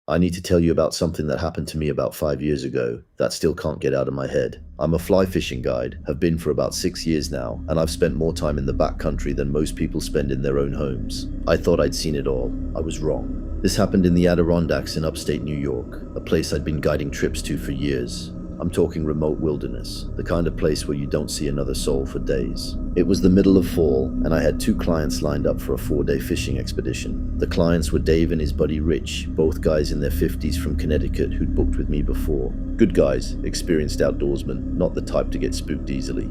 I need to tell you about something that happened to me about 5 years ago that still can't get out of my head. I'm a fly fishing guide, have been for about 6 years now, and I've spent more time in the backcountry than most people spend in their own homes. I thought I'd seen it all. I was wrong. This happened in the Adirondacks in upstate New York, a place I'd been guiding trips to for years. I'm talking remote wilderness, the kind of place where you don't see another soul for days. It was the middle of fall, and I had 2 clients lined up for a 4-day fishing expedition. The clients were Dave and his buddy Rich, both guys in their 50s from Connecticut who'd booked with me before. Good guys, experienced outdoorsmen, not the type to get spooked easily.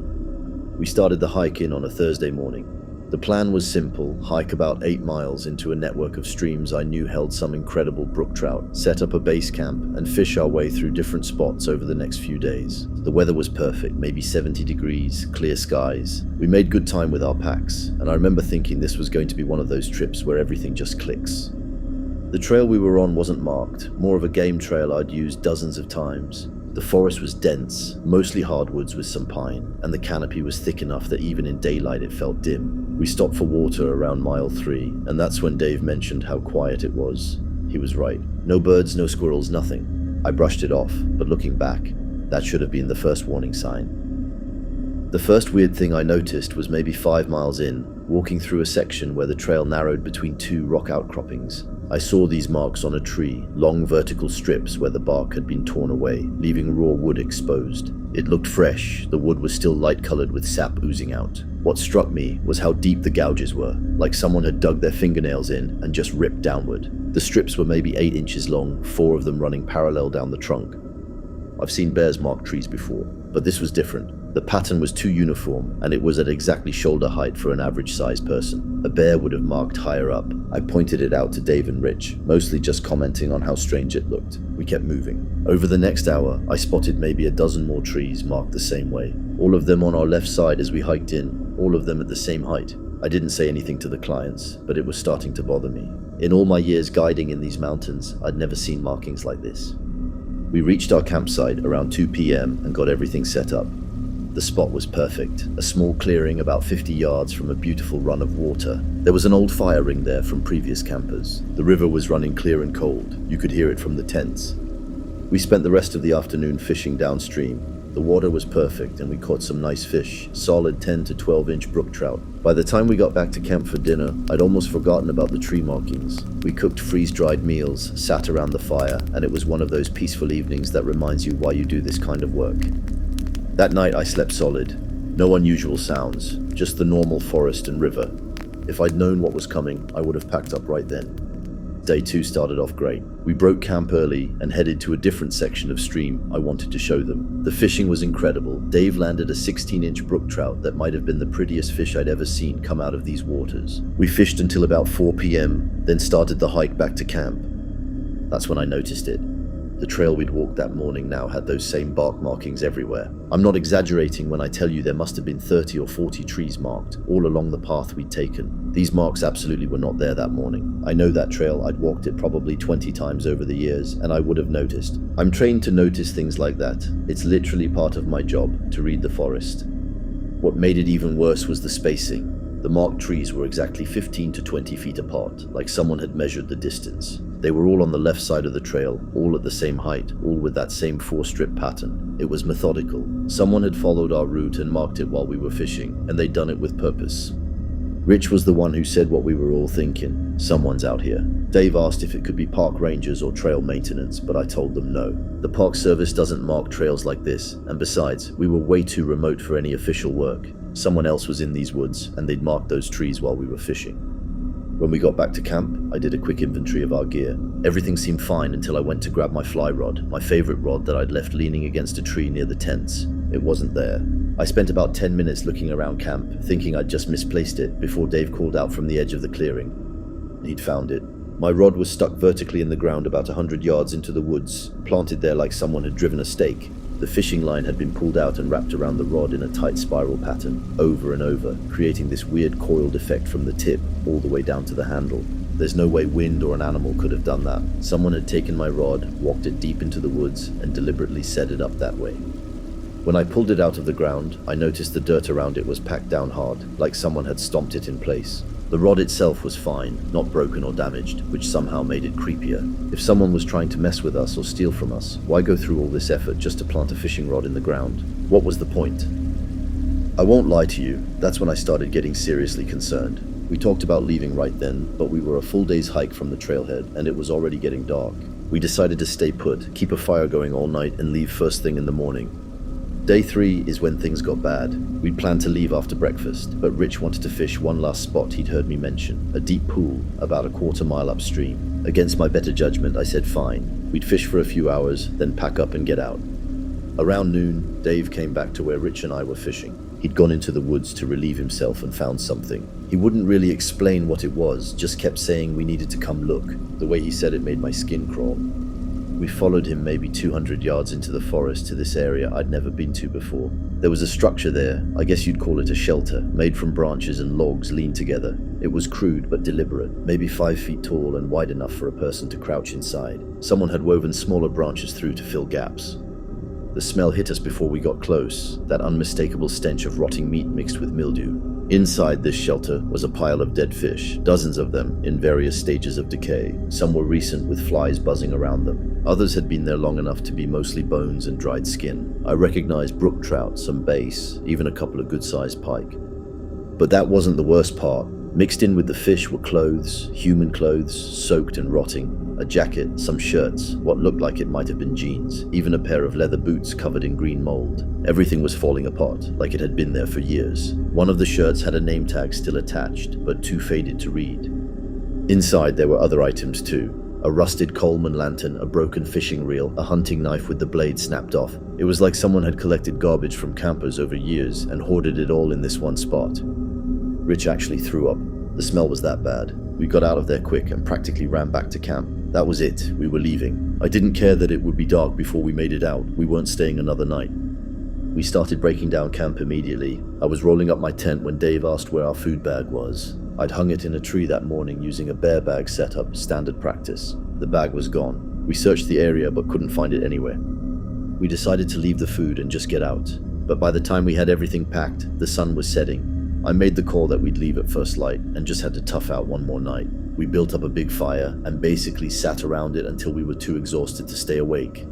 We started the hike in on a Thursday morning. The plan was simple: hike about 8 miles into a network of streams I knew held some incredible brook trout, set up a base camp, and fish our way through different spots over the next few days. The weather was perfect, maybe 70 degrees, clear skies. We made good time with our packs, and I remember thinking this was going to be one of those trips where everything just clicks. The trail we were on wasn't marked, more of a game trail I'd used dozens of times. The forest was dense, mostly hardwoods with some pine, and the canopy was thick enough that even in daylight it felt dim. We stopped for water around mile 3, and that's when Dave mentioned how quiet it was. He was right. No birds, no squirrels, nothing. I brushed it off, but looking back, that should have been the first warning sign. The first weird thing I noticed was maybe 5 miles in, walking through a section where the trail narrowed between 2 rock outcroppings. I saw these marks on a tree, long vertical strips where the bark had been torn away, leaving raw wood exposed. It looked fresh, the wood was still light-colored with sap oozing out. What struck me was how deep the gouges were, like someone had dug their fingernails in and just ripped downward. The strips were maybe 8 inches long, 4 of them running parallel down the trunk. I've seen bears mark trees before, but this was different. The pattern was too uniform, and it was at exactly shoulder height for an average-sized person. A bear would have marked higher up. I pointed it out to Dave and Rich, mostly just commenting on how strange it looked. We kept moving. Over the next hour, I spotted maybe a dozen more trees marked the same way. All of them on our left side as we hiked in, all of them at the same height. I didn't say anything to the clients, but it was starting to bother me. In all my years guiding in these mountains, I'd never seen markings like this. We reached our campsite around 2 p.m. and got everything set up. The spot was perfect, a small clearing about 50 yards from a beautiful run of water. There was an old fire ring there from previous campers. The river was running clear and cold. You could hear it from the tents. We spent the rest of the afternoon fishing downstream. The water was perfect and we caught some nice fish, solid 10 to 12 inch brook trout. By the time we got back to camp for dinner, I'd almost forgotten about the tree markings. We cooked freeze-dried meals, sat around the fire, and it was one of those peaceful evenings that reminds you why you do this kind of work. That night I slept solid. No unusual sounds, just the normal forest and river. If I'd known what was coming, I would have packed up right then. Day 2 started off great. We broke camp early and headed to a different section of stream I wanted to show them. The fishing was incredible. Dave landed a 16-inch brook trout that might have been the prettiest fish I'd ever seen come out of these waters. We fished until about 4 p.m., then started the hike back to camp. That's when I noticed it. The trail we'd walked that morning now had those same bark markings everywhere. I'm not exaggerating when I tell you there must have been 30 or 40 trees marked, all along the path we'd taken. These marks absolutely were not there that morning. I know that trail, I'd walked it probably 20 times over the years, and I would have noticed. I'm trained to notice things like that. It's literally part of my job, to read the forest. What made it even worse was the spacing. The marked trees were exactly 15 to 20 feet apart, like someone had measured the distance. They were all on the left side of the trail, all at the same height, all with that same 4-strip pattern. It was methodical. Someone had followed our route and marked it while we were fishing, and they'd done it with purpose. Rich was the one who said what we were all thinking. Someone's out here. Dave asked if it could be park rangers or trail maintenance, but I told them no. The Park Service doesn't mark trails like this, and besides, we were way too remote for any official work. Someone else was in these woods, and they'd marked those trees while we were fishing. When we got back to camp, I did a quick inventory of our gear. Everything seemed fine until I went to grab my fly rod, my favorite rod that I'd left leaning against a tree near the tents. It wasn't there. I spent about 10 minutes looking around camp, thinking I'd just misplaced it, before Dave called out from the edge of the clearing. He'd found it. My rod was stuck vertically in the ground about 100 yards into the woods, planted there like someone had driven a stake. The fishing line had been pulled out and wrapped around the rod in a tight spiral pattern, over and over, creating this weird coiled effect from the tip all the way down to the handle. There's no way wind or an animal could have done that. Someone had taken my rod, walked it deep into the woods, and deliberately set it up that way. When I pulled it out of the ground, I noticed the dirt around it was packed down hard, like someone had stomped it in place. The rod itself was fine, not broken or damaged, which somehow made it creepier. If someone was trying to mess with us or steal from us, why go through all this effort just to plant a fishing rod in the ground? What was the point? I won't lie to you, that's when I started getting seriously concerned. We talked about leaving right then, but we were a full day's hike from the trailhead, and it was already getting dark. We decided to stay put, keep a fire going all night, and leave first thing in the morning. Day 3 is when things got bad. We'd planned to leave after breakfast, but Rich wanted to fish one last spot he'd heard me mention, a deep pool about a quarter-mile upstream. Against my better judgment, I said fine. We'd fish for a few hours, then pack up and get out. Around noon, Dave came back to where Rich and I were fishing. He'd gone into the woods to relieve himself and found something. He wouldn't really explain what it was, just kept saying we needed to come look. The way he said it made my skin crawl. We followed him maybe 200 yards into the forest to this area I'd never been to before. There was a structure there, I guess you'd call it a shelter, made from branches and logs leaned together. It was crude but deliberate, maybe 5 feet tall and wide enough for a person to crouch inside. Someone had woven smaller branches through to fill gaps. The smell hit us before we got close, that unmistakable stench of rotting meat mixed with mildew. Inside this shelter was a pile of dead fish, dozens of them in various stages of decay. Some were recent with flies buzzing around them. Others had been there long enough to be mostly bones and dried skin. I recognized brook trout, some bass, even a couple of good-sized pike. But that wasn't the worst part. Mixed in with the fish were clothes, human clothes, soaked and rotting. A jacket, some shirts, what looked like it might have been jeans, even a pair of leather boots covered in green mold. Everything was falling apart, like it had been there for years. One of the shirts had a name tag still attached, but too faded to read. Inside there were other items too. A rusted Coleman lantern, a broken fishing reel, a hunting knife with the blade snapped off. It was like someone had collected garbage from campers over years and hoarded it all in this one spot. Rich actually threw up. The smell was that bad. We got out of there quick and practically ran back to camp. That was it. We were leaving. I didn't care that it would be dark before we made it out. We weren't staying another night. We started breaking down camp immediately. I was rolling up my tent when Dave asked where our food bag was. I'd hung it in a tree that morning using a bear bag setup, standard practice. The bag was gone. We searched the area but couldn't find it anywhere. We decided to leave the food and just get out. But by the time we had everything packed, the sun was setting. I made the call that we'd leave at first light and just had to tough out one more night. We built up a big fire and basically sat around it until we were too exhausted to stay awake.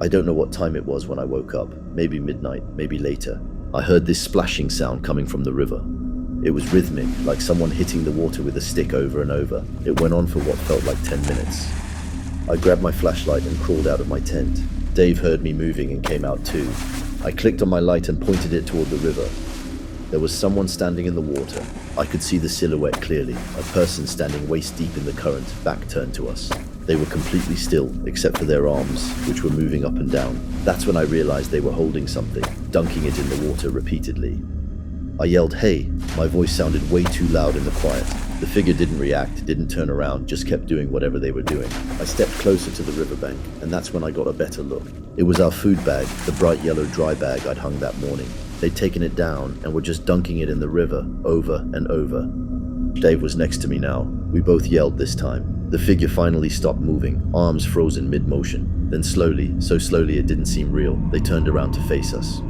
I don't know what time it was when I woke up, maybe midnight, maybe later. I heard this splashing sound coming from the river. It was rhythmic, like someone hitting the water with a stick over and over. It went on for what felt like 10 minutes. I grabbed my flashlight and crawled out of my tent. Dave heard me moving and came out too. I clicked on my light and pointed it toward the river. There was someone standing in the water. I could see the silhouette clearly, a person standing waist deep in the current, back turned to us. They were completely still, except for their arms, which were moving up and down. That's when I realized they were holding something, dunking it in the water repeatedly. I yelled, "Hey!" My voice sounded way too loud in the quiet. The figure didn't react, didn't turn around, just kept doing whatever they were doing. I stepped closer to the riverbank, and that's when I got a better look. It was our food bag, the bright yellow dry bag I'd hung that morning. They'd taken it down and were just dunking it in the river, over and over. Dave was next to me now. We both yelled this time. The figure finally stopped moving, arms frozen mid-motion. Then slowly, so slowly it didn't seem real, they turned around to face us.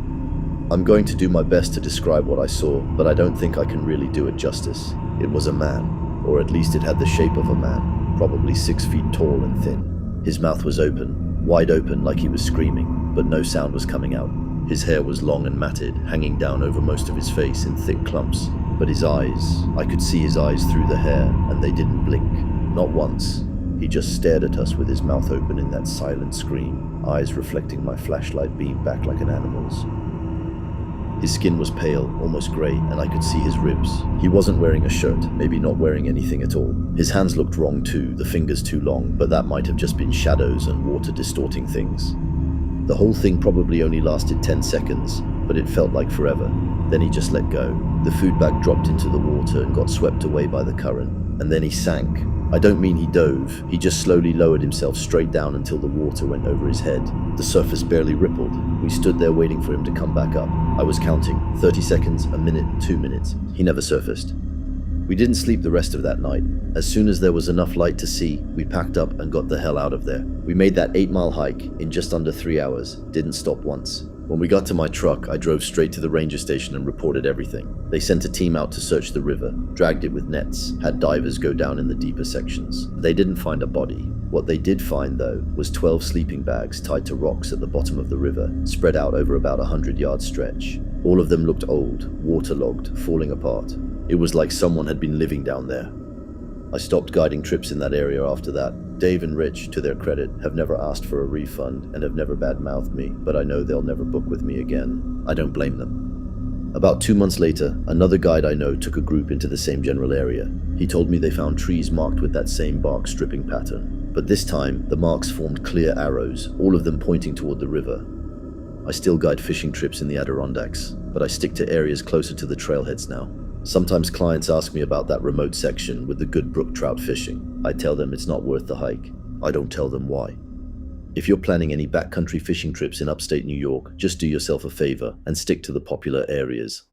I'm going to do my best to describe what I saw, but I don't think I can really do it justice. It was a man, or at least it had the shape of a man, probably 6 feet tall and thin. His mouth was open, wide open like he was screaming, but no sound was coming out. His hair was long and matted, hanging down over most of his face in thick clumps. But his eyes, I could see his eyes through the hair, and they didn't blink. Not once. He just stared at us with his mouth open in that silent scream, eyes reflecting my flashlight beam back like an animal's. His skin was pale, almost grey, and I could see his ribs. He wasn't wearing a shirt, maybe not wearing anything at all. His hands looked wrong too, the fingers too long, but that might have just been shadows and water distorting things. The whole thing probably only lasted 10 seconds, but it felt like forever. Then he just let go. The food bag dropped into the water and got swept away by the current. And then he sank. I don't mean he dove, he just slowly lowered himself straight down until the water went over his head. The surface barely rippled. We stood there waiting for him to come back up. I was counting, 30 seconds, a minute, 2 minutes. He never surfaced. We didn't sleep the rest of that night. As soon as there was enough light to see, we packed up and got the hell out of there. We made that 8-mile hike in just under 3 hours, didn't stop once. When we got to my truck, I drove straight to the ranger station and reported everything. They sent a team out to search the river, dragged it with nets, had divers go down in the deeper sections. They didn't find a body. What they did find, though, was 12 sleeping bags tied to rocks at the bottom of the river, spread out over about a 100-yard stretch. All of them looked old, waterlogged, falling apart. It was like someone had been living down there. I stopped guiding trips in that area after that. Dave and Rich, to their credit, have never asked for a refund and have never bad-mouthed me, but I know they'll never book with me again. I don't blame them. About 2 months later, another guide I know took a group into the same general area. He told me they found trees marked with that same bark stripping pattern. But this time, the marks formed clear arrows, all of them pointing toward the river. I still guide fishing trips in the Adirondacks, but I stick to areas closer to the trailheads now. Sometimes clients ask me about that remote section with the good brook trout fishing. I tell them it's not worth the hike. I don't tell them why. If you're planning any backcountry fishing trips in upstate New York, just do yourself a favor and stick to the popular areas.